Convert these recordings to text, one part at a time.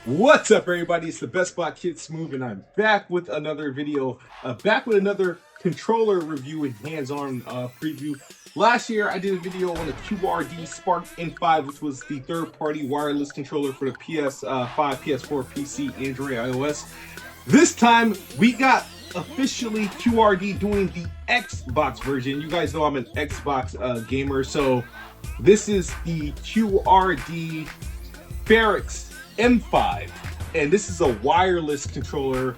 What's up, everybody? It's the Best Spot Kid Smooth, and I'm back with another video, back with another controller review and hands-on preview. Last year, I did a video on the QRD Ferrox M5, which was the third-party wireless controller for the PS5, PS4, PC, Android, iOS. This time, we got officially QRD doing the Xbox version. You guys know I'm an Xbox gamer, so this is the QRD Ferrox M5, and this is a wireless controller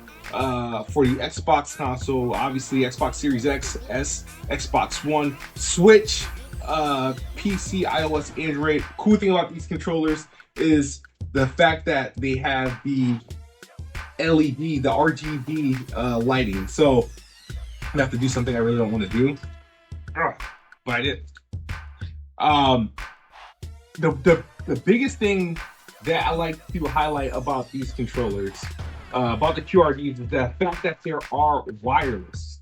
for the Xbox console, obviously Xbox Series X, S, Xbox One, Switch, PC, iOS, Android. Cool thing about these controllers is the fact that they have the LED, the RGB lighting. So I have to do something I really don't want to do, but I did. The biggest thing that I like to highlight about these controllers, about the QRDs, is the fact that they are wireless.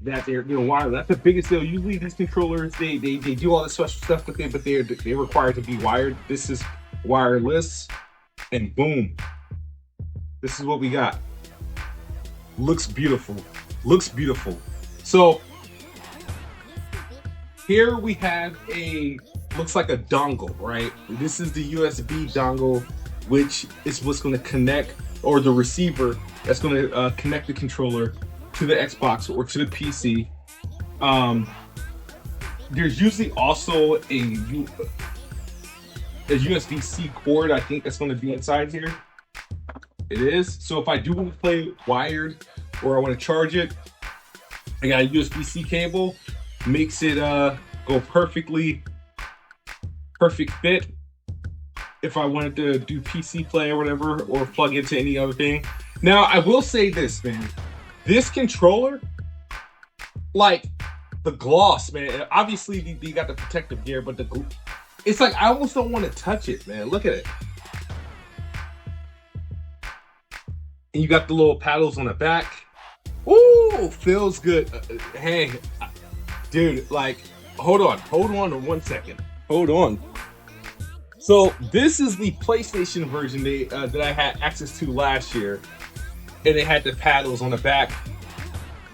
That they're wireless. That's the biggest deal. Usually these controllers, they do all the special stuff with it, but they're required to be wired. This is wireless, and boom, this is what we got. Looks beautiful. Looks beautiful. So here we have looks like a dongle, right? This is the USB dongle, which is what's going to connect, or the receiver that's going to connect the controller to the Xbox or to the PC. There's usually also a USB-C cord, I think, that's going to be inside here. It is. So if I do want to play wired, or I want to charge it, I got a USB-C cable. Makes it go perfect fit if I wanted to do PC play or whatever, or plug into any other thing. Now, I will say this, man. This controller, like the gloss, man. Obviously, you got the protective gear, but it's like I almost don't want to touch it, man. Look at it. And you got the little paddles on the back. Ooh, feels good. Hey, dude, like, hold on 1 second. Hold on. So this is the PlayStation version that I had access to last year, and it had the paddles on the back.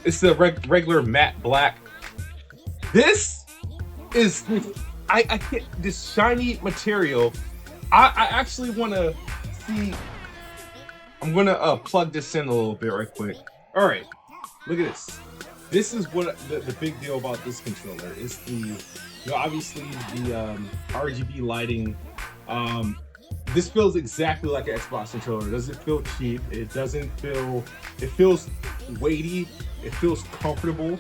It's the regular matte black. This is I can't, this shiny material. I actually want to see. I'm gonna plug this in a little bit right quick. All right, look at this. This is what the big deal about this controller is. Obviously the RGB lighting. This feels exactly like an Xbox controller. It doesn't feel cheap. It doesn't feel. It feels weighty. It feels comfortable.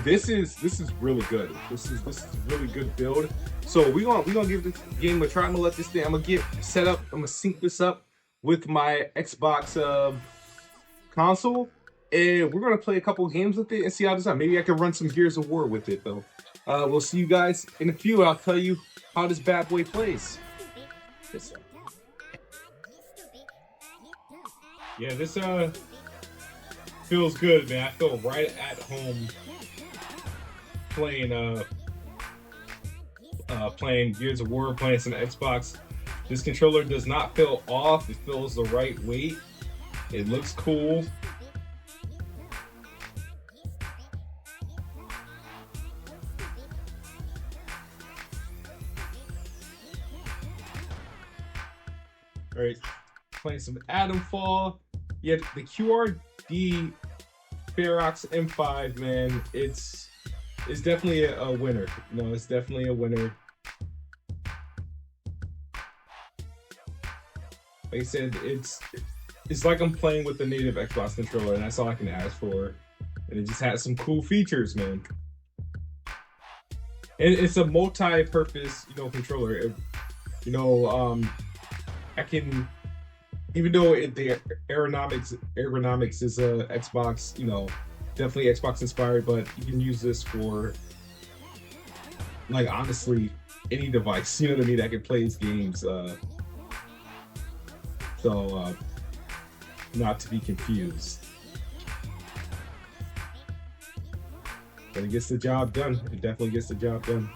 This is really good. This is a really good build. So we're gonna give this game a try. I'm gonna let this thing. I'm gonna get set up. I'm gonna sync this up with my Xbox console, and we're gonna play a couple games with it and see how this out. Maybe I can run some Gears of War with it though. We'll see you guys in a few. I'll tell you how this bad boy plays. Yeah, this feels good, man. I feel right at home playing playing Gears of War, playing some Xbox. This controller does not feel off. It feels the right weight. It looks cool. All right, playing some Atom Fall. Yeah, the QRD Ferrox M5, man, it's definitely a winner. No, it's definitely a winner. Like I said, it's like I'm playing with the native Xbox controller, and that's all I can ask for. And it just has some cool features, man. And it's a multi-purpose, controller. I can, even though the ergonomics is a Xbox, definitely Xbox inspired, but you can use this for, like, honestly, any device, you know what I mean, that can play these games. So not to be confused. But it gets the job done. It definitely gets the job done.